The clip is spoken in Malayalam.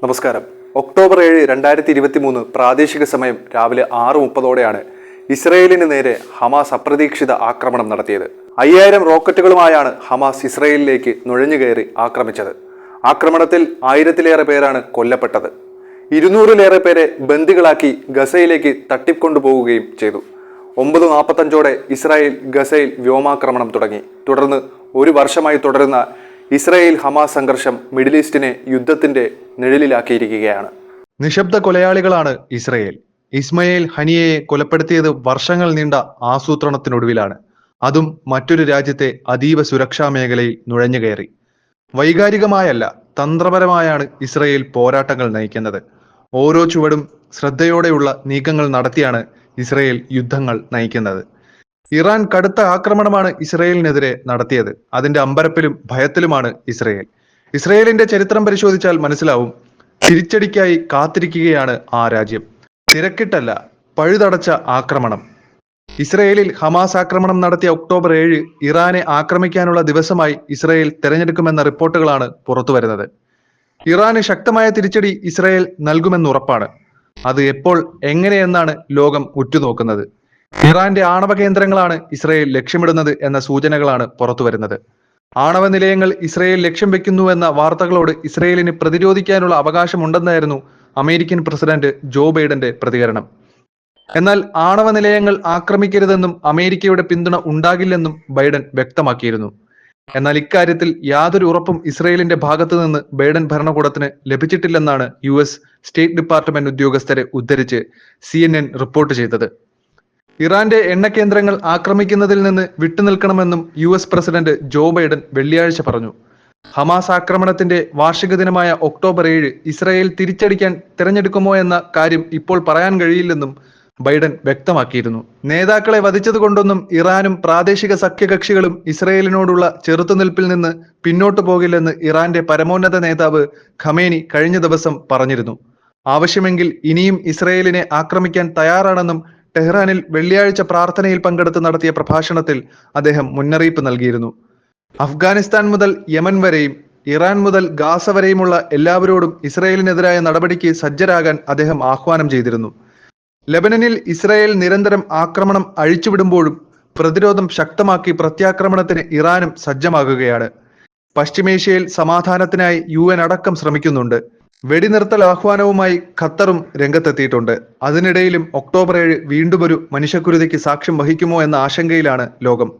നമസ്കാരം. ഒക്ടോബർ 7, 2023 പ്രാദേശിക സമയം രാവിലെ 6:30ഓടെയാണ് ഇസ്രയേലിന് നേരെ ഹമാസ് അപ്രതീക്ഷിത ആക്രമണം നടത്തിയത്. 5000 റോക്കറ്റുകളുമായാണ് ഹമാസ് ഇസ്രയേലിലേക്ക് നുഴഞ്ഞുകയറി ആക്രമിച്ചത്. ആക്രമണത്തിൽ 1000-ലേറെ പേരാണ് കൊല്ലപ്പെട്ടത്. 200-ലേറെ പേരെ ബന്ദികളാക്കി ഗസയിലേക്ക് തട്ടിക്കൊണ്ടുപോവുകയും ചെയ്തു. 9:45ഓടെ ഇസ്രായേൽ ഗസയിൽ വ്യോമാക്രമണം തുടങ്ങി. തുടർന്ന് ഒരു വർഷമായി തുടരുന്ന ഇസ്രായേൽ ഹമാസ് സംഘർഷം മിഡിൽ ഈസ്റ്റിനെ യുദ്ധത്തിന്റെ നിഴലിലാക്കിയിരിക്കുകയാണ്. നിശബ്ദ കൊലയാളികളാണ് ഇസ്രയേൽ. ഇസ്മയേൽ ഹനിയയെ കൊലപ്പെടുത്തിയത് വർഷങ്ങൾ നീണ്ട ആസൂത്രണത്തിനൊടുവിലാണ്. അതും മറ്റൊരു രാജ്യത്തെ അതീവ സുരക്ഷാ മേഖലയിൽ നുഴഞ്ഞുകയറി. വൈകാരികമായല്ല, തന്ത്രപരമായാണ് ഇസ്രയേൽ പോരാട്ടങ്ങൾ നയിക്കുന്നത്. ഓരോ ചുവടും ശ്രദ്ധയോടെയുള്ള നീക്കങ്ങൾ നടത്തിയാണ് ഇസ്രയേൽ യുദ്ധങ്ങൾ നയിക്കുന്നത്. ഇറാൻ കടുത്ത ആക്രമണമാണ് ഇസ്രയേലിനെതിരെ നടത്തിയത്. അതിന്റെ അമ്പരപ്പിലും ഭയത്തിലുമാണ് ഇസ്രയേൽ. ഇസ്രയേലിന്റെ ചരിത്രം പരിശോധിച്ചാൽ മനസ്സിലാവും, തിരിച്ചടിക്കായി കാത്തിരിക്കുകയാണ് ആ രാജ്യം. തിരക്കിട്ടല്ല, പഴുതടച്ച ആക്രമണം. ഇസ്രയേലിൽ ഹമാസ് ആക്രമണം നടത്തിയ ഒക്ടോബർ 7 ഇറാനെ ആക്രമിക്കാനുള്ള ദിവസമായി ഇസ്രയേൽ തെരഞ്ഞെടുക്കുമെന്ന റിപ്പോർട്ടുകളാണ് പുറത്തുവരുന്നത്. ഇറാന് ശക്തമായ തിരിച്ചടി ഇസ്രയേൽ നൽകുമെന്നുറപ്പാണ്. അത് എപ്പോൾ, എങ്ങനെയെന്നാണ് ലോകം ഉറ്റുനോക്കുന്നത്. ഇറാന്റെ ആണവ കേന്ദ്രങ്ങളാണ് ഇസ്രയേൽ ലക്ഷ്യമിടുന്നത് എന്ന സൂചനകളാണ് പുറത്തുവരുന്നത്. ആണവ നിലയങ്ങൾ ഇസ്രയേൽ ലക്ഷ്യം വെക്കുന്നുവെന്ന വാർത്തകളോട് ഇസ്രയേലിന് പ്രതിരോധിക്കാനുള്ള അവകാശമുണ്ടെന്നായിരുന്നു അമേരിക്കൻ പ്രസിഡന്റ് ജോ ബൈഡന്റെ പ്രതികരണം. എന്നാൽ ആണവ നിലയങ്ങൾ ആക്രമിക്കരുതെന്നും അമേരിക്കയുടെ പിന്തുണ ഉണ്ടാകില്ലെന്നും ബൈഡൻ വ്യക്തമാക്കിയിരുന്നു. എന്നാൽ ഇക്കാര്യത്തിൽ യാതൊരു ഉറപ്പും ഇസ്രയേലിന്റെ ഭാഗത്തു നിന്ന് ബൈഡൻ ഭരണകൂടത്തിന് ലഭിച്ചിട്ടില്ലെന്നാണ് US സ്റ്റേറ്റ് ഡിപ്പാർട്ട്മെന്റ് ഉദ്യോഗസ്ഥരെ ഉദ്ധരിച്ച് CNN റിപ്പോർട്ട് ചെയ്തത്. ഇറാന്റെ എണ്ണ കേന്ദ്രങ്ങൾ ആക്രമിക്കുന്നതിൽ നിന്ന് വിട്ടുനിൽക്കണമെന്നും US പ്രസിഡന്റ് ജോ ബൈഡൻ വെള്ളിയാഴ്ച പറഞ്ഞു. ഹമാസ് ആക്രമണത്തിന്റെ വാർഷിക ദിനമായ ഒക്ടോബർ 7 ഇസ്രായേൽ തിരിച്ചടിക്കാൻ തിരഞ്ഞെടുക്കുമോ എന്ന കാര്യം ഇപ്പോൾ പറയാൻ കഴിയില്ലെന്നും ബൈഡൻ വ്യക്തമാക്കിയിരുന്നു. നേതാക്കളെ വധിച്ചതുകൊണ്ടൊന്നും ഇറാനും പ്രാദേശിക സഖ്യകക്ഷികളും ഇസ്രായേലിനോടുള്ള ചെറുത്തുനിൽപ്പിൽ നിന്ന് പിന്നോട്ടു പോകില്ലെന്ന് ഇറാന്റെ പരമോന്നത നേതാവ് ഖമേനി കഴിഞ്ഞ ദിവസം പറഞ്ഞിരുന്നു. ആവശ്യമെങ്കിൽ ഇനിയും ഇസ്രായേലിനെ ആക്രമിക്കാൻ തയ്യാറാണെന്നും ടെഹ്റാനിൽ വെള്ളിയാഴ്ച പ്രാർത്ഥനയിൽ പങ്കെടുത്ത് നടത്തിയ പ്രഭാഷണത്തിൽ അദ്ദേഹം മുന്നറിയിപ്പ് നൽകിയിരുന്നു. അഫ്ഗാനിസ്ഥാൻ മുതൽ യമൻ വരെയും ഇറാൻ മുതൽ ഗാസ വരെയുമുള്ള എല്ലാവരോടും ഇസ്രായേലിനെതിരായ നടപടിക്ക് സജ്ജരാകാൻ അദ്ദേഹം ആഹ്വാനം ചെയ്തിരുന്നു. ലെബനനിൽ ഇസ്രായേൽ നിരന്തരം ആക്രമണം അഴിച്ചുവിടുമ്പോഴും പ്രതിരോധം ശക്തമാക്കി പ്രത്യാക്രമണത്തിന് ഇറാനും സജ്ജമാകുകയാണ്. പശ്ചിമേഷ്യയിൽ സമാധാനത്തിനായി UN അടക്കം ശ്രമിക്കുന്നുണ്ട്. വെടിനിർത്തൽ ആഹ്വാനവുമായി ഖത്തറും രംഗത്തെത്തിയിട്ടുണ്ട്. അതിനിടയിലും ഒക്ടോബർ 7 വീണ്ടും ഒരു മനുഷ്യക്കുരുതിക്ക് സാക്ഷ്യം വഹിക്കുമോ എന്ന ആശങ്കയിലാണ് ലോകം.